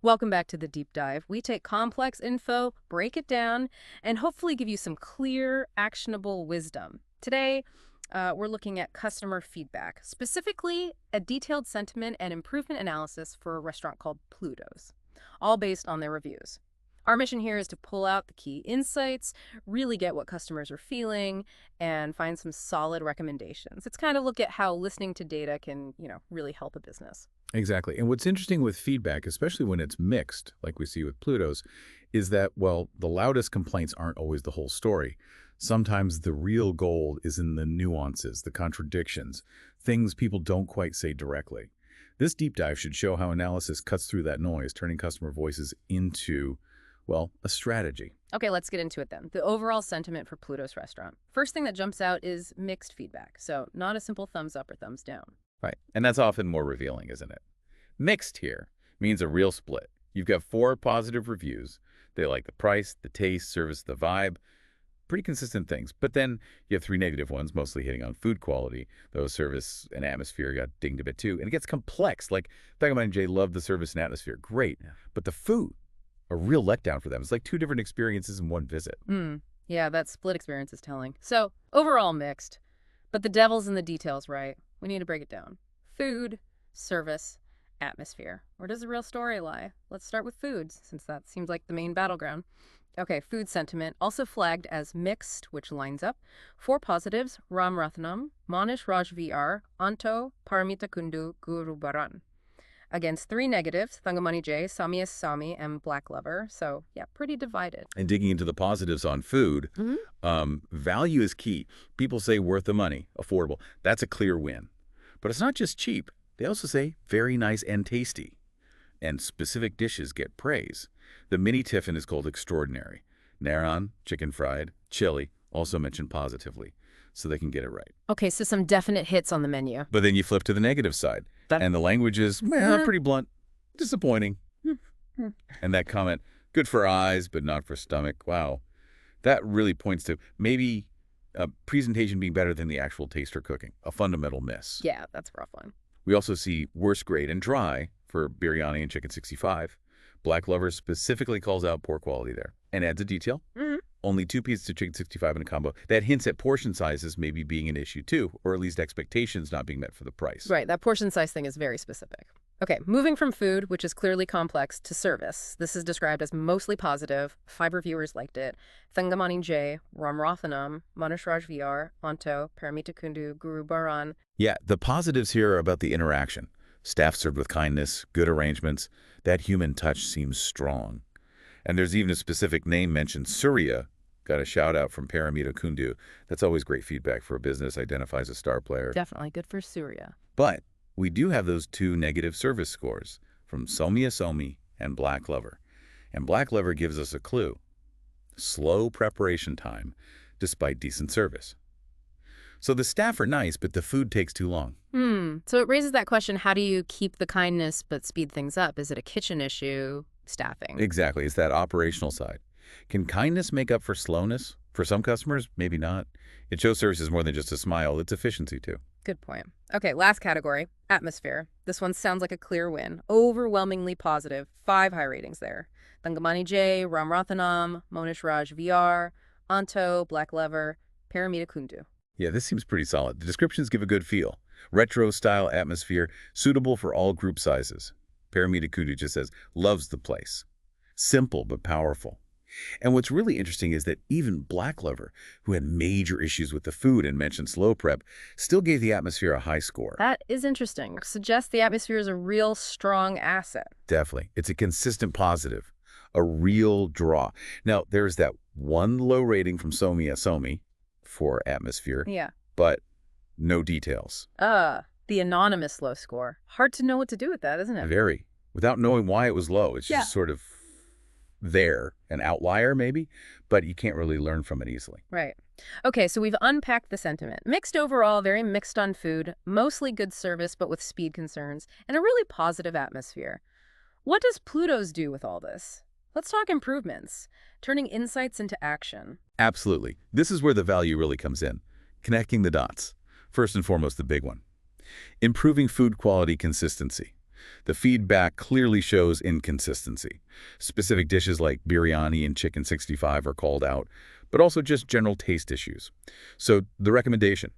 Welcome back to the deep dive. We take complex info, break it down, and hopefully give you some clear, actionable wisdom. Today, we're looking at customer feedback, specifically a detailed sentiment and improvement analysis for a restaurant called Plutos, all based on their reviews. Our mission here is to pull out the key insights, really get what customers are feeling, and find some solid recommendations. It's kind of look at how listening to data can, really help a business. Exactly. And what's interesting with feedback, especially when it's mixed, like we see with Pluto's, is that, well, the loudest complaints aren't always the whole story. Sometimes the real gold is in the nuances, the contradictions, things people don't quite say directly. This deep dive should show how analysis cuts through that noise, turning customer voices into, well, a strategy. Okay, let's get into it then. The overall sentiment for Pluto's Restaurant. First thing that jumps out is mixed feedback. So not a simple thumbs up or thumbs down. Right. And that's often more revealing, isn't it? Mixed here means a real split. You've got 4 positive reviews. They like the price, the taste, service, the vibe. Pretty consistent things. But then you have 3 negative ones, mostly hitting on food quality. Those service and atmosphere got dinged a bit too. And it gets complex. Like, Thangamani J loved the service and atmosphere. Great. Yeah. But the food, a real letdown for them. It's like 2 different experiences in one visit. Yeah, that split experience is telling. So, overall mixed. But the devil's in the details, right? We need to break it down. Food, service, atmosphere. Where does the real story lie? Let's start with foods, since that seems like the main battleground. Okay, food sentiment, also flagged as mixed, which lines up. 4 positives, Ram Rathnam, Monish Raj V, Anto, paramita kundu, baran. Against 3 negatives, Thangamani J, Sowmiya Sowmi, and Black Lover. So, yeah, pretty divided. And digging into the positives on food, value is key. People say worth the money, affordable. That's a clear win. But it's not just cheap. They also say very nice and tasty. And specific dishes get praise. The mini tiffin is called extraordinary. Naan, chicken fried, chili, also mentioned positively, so they can get it right. Okay, so some definite hits on the menu. But then you flip to the negative side. And the language is, well, pretty blunt, disappointing. And that comment, good for eyes, but not for stomach. Wow. That really points to maybe a presentation being better than the actual taste or cooking, a fundamental miss. Yeah, that's a rough one. We also see worse grade and dry for biryani and chicken 65. Black Lover specifically calls out poor quality there and adds a detail. Only 2 pieces of chicken 65 in a combo. That hints at portion sizes maybe being an issue too, or at least expectations not being met for the price. Right, that portion size thing is very specific. Okay, moving from food, which is clearly complex, to service. This is described as mostly positive. 5 reviewers liked it. Thangamani J, Ram Rathanam, Monish Raj V, Anto, paramita kundu, baran. Yeah, the positives here are about the interaction. Staff served with kindness, good arrangements. That human touch seems strong. And there's even a specific name mentioned, Suriya. Got a shout out from paramita kundu. That's always great feedback for a business identifies a star player. Definitely good for Suriya. But we do have those 2 negative service scores from Sowmiya Sowmi and Black Lover. And Black Lover gives us a clue. Slow preparation time, despite decent service. So the staff are nice, but the food takes too long. So it raises that question, how do you keep the kindness but speed things up? Is it a kitchen issue? Staffing? Exactly. It's that operational side. Can kindness make up for slowness? For some customers, maybe not. It shows service is more than just a smile. It's efficiency, too. Good point. Okay, last category, atmosphere. This one sounds like a clear win. Overwhelmingly positive. 5 high ratings there. Thangamani J, Ram Rathanam, Monish Raj V, Anto, Black Lover, paramita kundu. Yeah, this seems pretty solid. The descriptions give a good feel. Retro-style atmosphere, suitable for all group sizes. Paramita kundu just says, loves the place. Simple but powerful. And what's really interesting is that even Black Lover, who had major issues with the food and mentioned slow prep, still gave the atmosphere a high score. That is interesting. Suggests the atmosphere is a real strong asset. Definitely. It's a consistent positive, a real draw. Now, there's that 1 low rating from Sowmiya Sowmi for atmosphere. Yeah. But no details. The anonymous low score. Hard to know what to do with that, isn't it? Very. Without knowing why it was low. It's just sort of there, an outlier maybe, but you can't really learn from it easily. Right. Okay, so we've unpacked the sentiment. Mixed overall, very mixed on food, mostly good service but with speed concerns, and a really positive atmosphere. What does Plutos do with all this? Let's talk improvements, turning insights into action. Absolutely. This is where the value really comes in. Connecting the dots. First and foremost, the big one. Improving food quality consistency. The feedback clearly shows inconsistency. Specific dishes like biryani and chicken 65 are called out, but also just general taste issues. So the recommendation,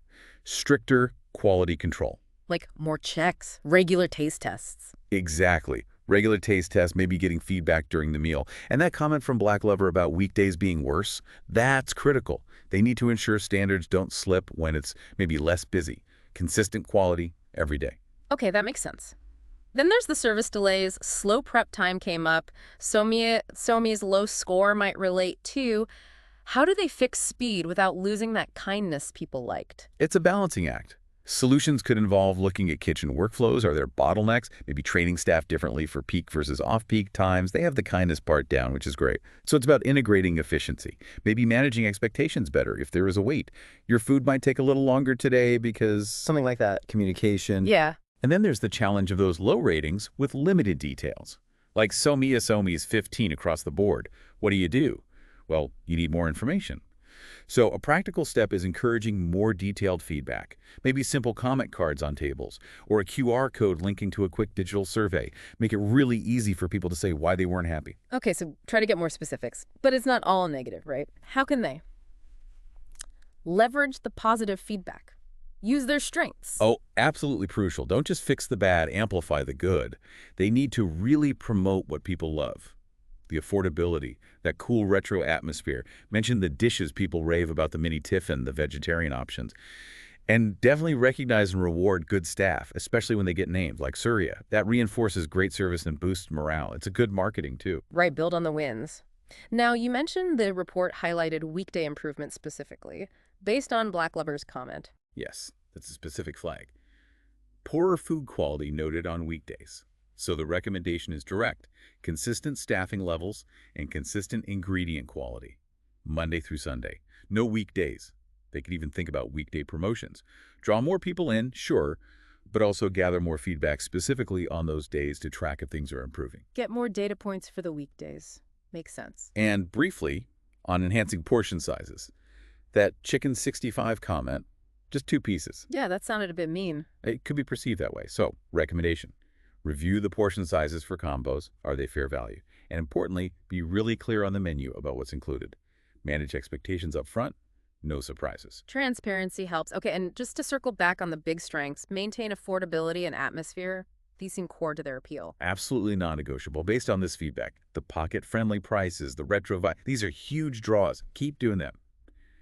stricter quality control. Like more checks, regular taste tests. Exactly. Regular taste tests, maybe getting feedback during the meal. And that comment from Black Lover about weekdays being worse, that's critical. They need to ensure standards don't slip when it's maybe less busy. Consistent quality every day. Okay, that makes sense. Then there's the service delays. Slow prep time came up. Sowmiya's low score might relate too. How do they fix speed without losing that kindness people liked? It's a balancing act. Solutions could involve looking at kitchen workflows. Are there bottlenecks? Maybe training staff differently for peak versus off-peak times. They have the kindness part down, which is great. So it's about integrating efficiency. Maybe managing expectations better if there is a wait. Your food might take a little longer today because something like that, communication. Yeah. And then there's the challenge of those low ratings with limited details. Like Sowmiya Sowmi's 15 across the board. What do? Well, you need more information. So a practical step is encouraging more detailed feedback, maybe simple comment cards on tables, or a QR code linking to a quick digital survey. Make it really easy for people to say why they weren't happy. Okay, so try to get more specifics. But it's not all negative, right? How can they leverage the positive feedback? Use their strengths. Oh, absolutely crucial. Don't just fix the bad, amplify the good. They need to really promote what people love. The affordability, that cool retro atmosphere. Mention the dishes people rave about, the mini tiffin, the vegetarian options. And definitely recognize and reward good staff, especially when they get named, like Suriya. That reinforces great service and boosts morale. It's a good marketing, too. Right, build on the wins. Now, you mentioned the report highlighted weekday improvements specifically, based on Black Lover's comment. Yes, that's a specific flag. Poorer food quality noted on weekdays. So the recommendation is direct, consistent staffing levels and consistent ingredient quality, Monday through Sunday. No weekdays. They could even think about weekday promotions. Draw more people in, sure, but also gather more feedback specifically on those days to track if things are improving. Get more data points for the weekdays. Makes sense. And briefly, on enhancing portion sizes. That chicken 65 comment, just 2 pieces. Yeah, that sounded a bit mean. It could be perceived that way. So, recommendation. Review the portion sizes for combos. Are they fair value? And importantly, be really clear on the menu about what's included. Manage expectations up front. No surprises. Transparency helps. Okay, and just to circle back on the big strengths, maintain affordability and atmosphere. These seem core to their appeal. Absolutely non-negotiable based on this feedback. The pocket-friendly prices, the retro vibe, these are huge draws. Keep doing them.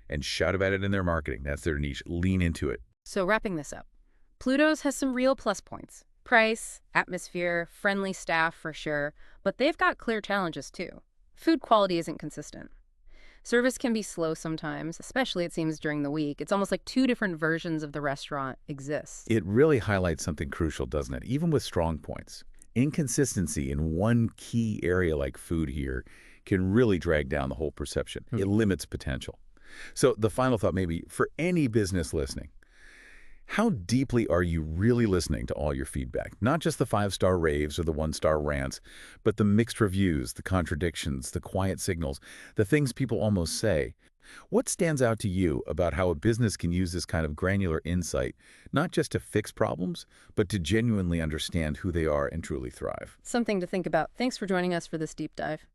And shout about it in their marketing. That's their niche. Lean into it. So wrapping this up, Plutos has some real plus points. Price, atmosphere, friendly staff for sure, but they've got clear challenges too. Food quality isn't consistent. Service can be slow sometimes, especially it seems during the week. It's almost like 2 different versions of the restaurant exist. It really highlights something crucial, doesn't it? Even with strong points. Inconsistency in one key area like food here can really drag down the whole perception. It limits potential. So the final thought maybe for any business listening, how deeply are you really listening to all your feedback? Not just the 5-star raves or the 1-star rants, but the mixed reviews, the contradictions, the quiet signals, the things people almost say. What stands out to you about how a business can use this kind of granular insight, not just to fix problems, but to genuinely understand who they are and truly thrive? Something to think about. Thanks for joining us for this deep dive.